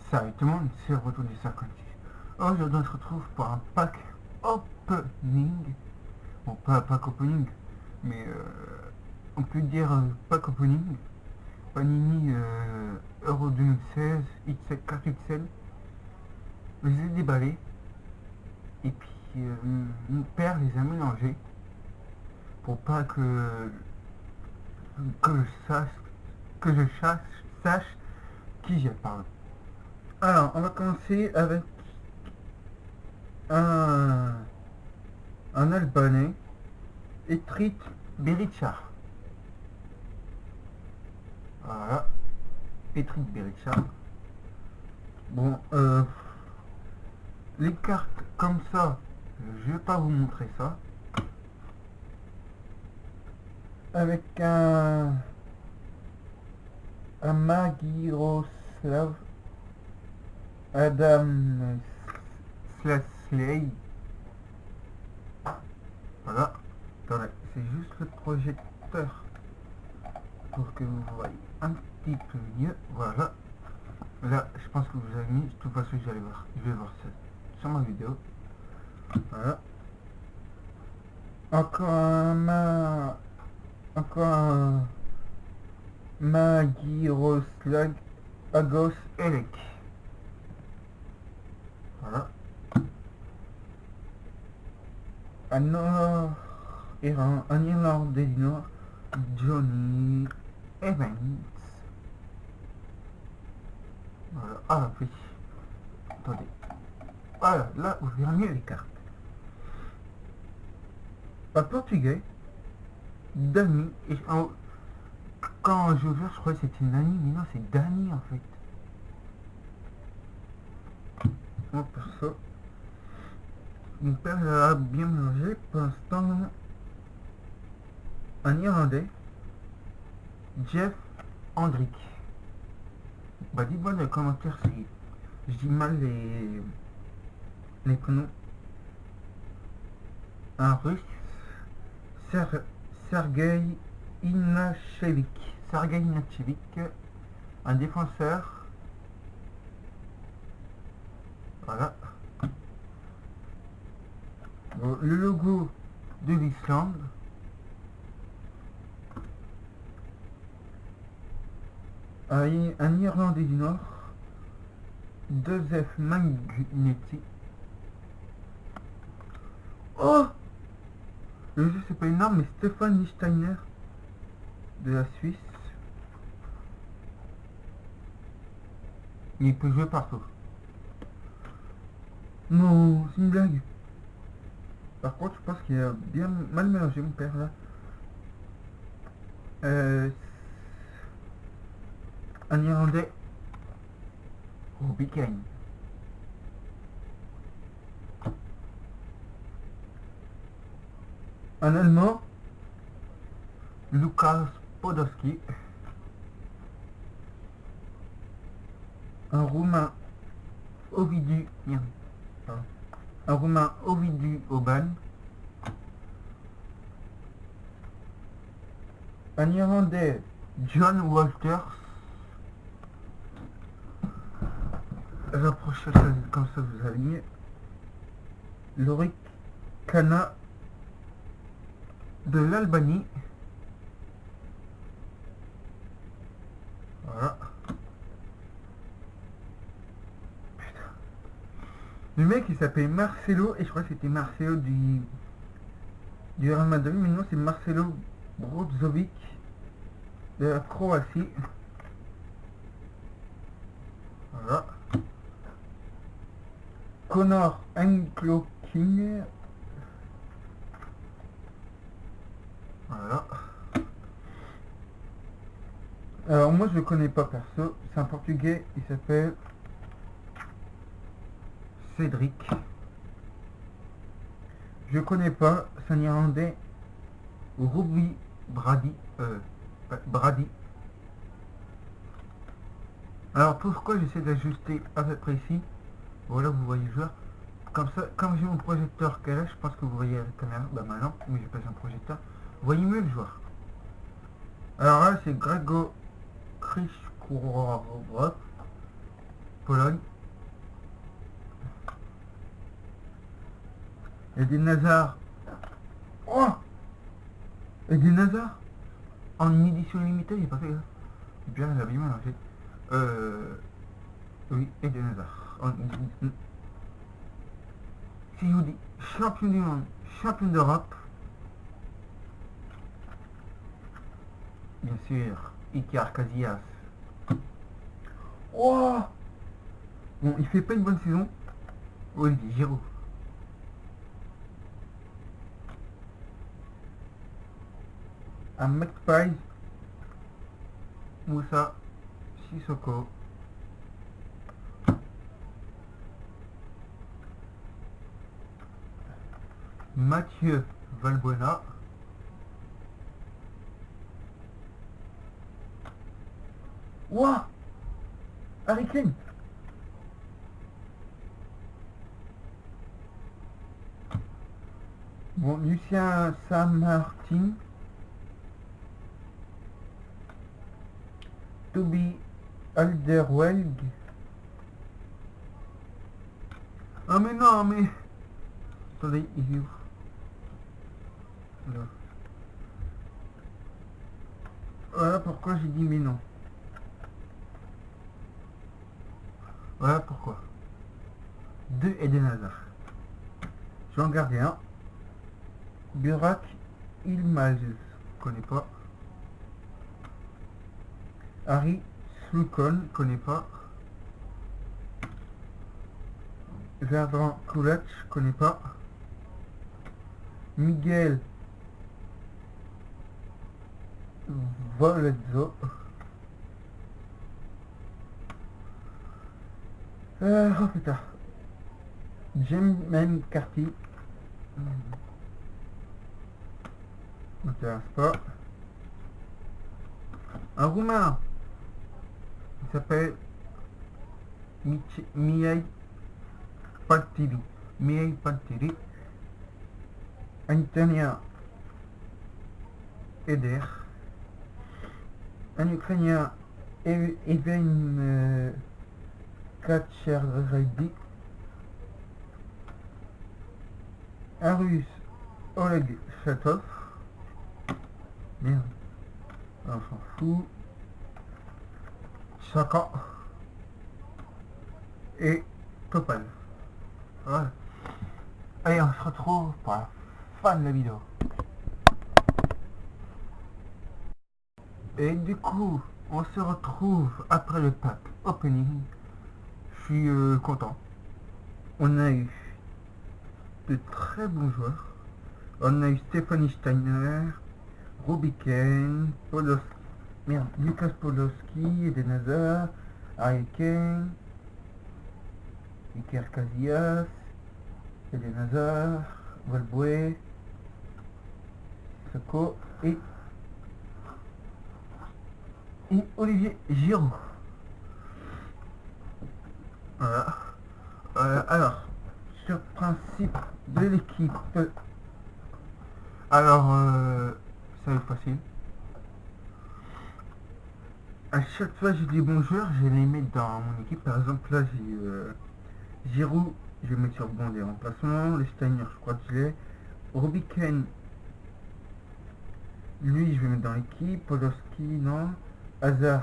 Salut tout le monde, c'est le retour du 56. Aujourd'hui on se retrouve pour un pack opening. Bon, pas pack opening, mais on peut dire pack opening. Panini Euro 2016, X7, 4XL. Je les ai déballés. Et puis mon père les a mélangés. Pour pas que je sache qui je parle. Alors, on va commencer avec un Albanais, Etrit Berisha. Voilà, Etrit Berisha. Bon, les cartes comme ça, je vais pas vous montrer ça. Avec un Magiroslav Adam Slasley. Voilà. Attendez, c'est juste le projecteur pour que vous voyez un petit peu mieux. Voilà. Là, je pense que vous avez mis. De toute façon, je vais voir ça sur ma vidéo. Voilà. Encore un Magiroslav Agos Elek. Voilà. Un Irlandais du Nord, Johnny Evans. Voilà. Ah oui. Attendez. Voilà, là vous verrez mieux les cartes. Un portugais, Dani. Et quand je ouvert, je croyais que c'était Nani, mais non, c'est Dani en fait. Moi perso, mon père l'a bien mélangé. Pour l'instant, un Irlandais, Jeff Hendrick. Bah dites-moi dans les commentaires si je dis mal les prénoms. Un russe, Sergei Inachevich. Un défenseur. Voilà. Bon, le logo de l'Islande. Un Irlandais du Nord, Joseph Magnetti. Oh, le jeu c'est pas énorme, mais Stéphane Steiner de la Suisse. Il peut jouer partout. Non, c'est une blague. Par contre, je pense qu'il a bien mal mélangé mon père là. Un Irlandais, Robbie Kane. Un Allemand, Lukas Podolski. Un Roumain, Ovidiu Oban. Un Irlandais, John Walters. Rapprochez ça comme ça vous allez mieux. Lorik Kana de l'Albanie. Voilà. Putain. Le mec il s'appelle Marcelo et je crois que c'était Marcelo du Real Madrid, mais non c'est Marcelo Brozovic de la Croatie. Voilà. Connor King. Voilà. Alors moi je le connais pas perso, c'est un portugais, il s'appelle Cédric. Je connais pas, c'est un Irlandais, Ruby Brady. Alors pourquoi j'essaie d'ajuster à peu près ici. Voilà, vous voyez le joueur. Comme ça, comme j'ai mon projecteur qui est là, je pense que vous voyez la caméra. Bah maintenant, mais j'ai pas un projecteur. Vous voyez mieux le joueur. Alors là, c'est Grego Krishkourov. Pologne. Eden Hazard. Oh, Eden Hazard en édition limitée, j'ai pas fait ça. Bien, j'avais du mal en fait. Oui, Eden Hazard. Si je vous dis champion du monde, champion d'Europe, bien sûr, Iker Casillas. Oh, bon, il fait pas une bonne saison. Olivier Giroud. Un McPie. Moussa Sissoko. Mathieu Valbuena. Ouah, Harry Kane. Bon, Lucien Saint-Martin. Toby Alderweireld. Ah mais non, mais... Attendez, il est où? Là. Voilà pourquoi j'ai dit mais non. Voilà pourquoi. 2 Eden Hazard. Je vais en garder un. Burak Yilmaz. Je connais pas. Harry Slukon. Connais pas. Verdran Kulach. Connais pas. Miguel Volezzo. Oh putain. James McCarthy. M'intéresse pas. Un roumain. Il s'appelle Mihai Pantili. Mihai Pantili. Un Italien. Eder. Un Ukrainien. Even Kacherredi. Un Russe. Oleg Chatov. Merde. On s'en fout. Chaka. Et Topal. Voilà. Allez, on se retrouve pour la fin de la vidéo. Et du coup, on se retrouve après le pack opening. Je suis content. On a eu de très bons joueurs. On a eu Stéphanie Steiner, Rubiken, Lucas Podolski, Eden Hazard, Harry Kane, Iker Casillas, Eden Hazard, Valbuena, Sissoko et Olivier Giroud. Voilà. Alors, sur le principe de l'équipe, alors ça va être facile. À chaque fois j'ai des bons joueurs, je les mets dans mon équipe. Par exemple là j'ai Giroud, je vais mettre sur bon des remplacements. Les Steiner, je crois que je l'ai. Rubiken, lui je vais mettre dans l'équipe. Podolski, non. Hazard,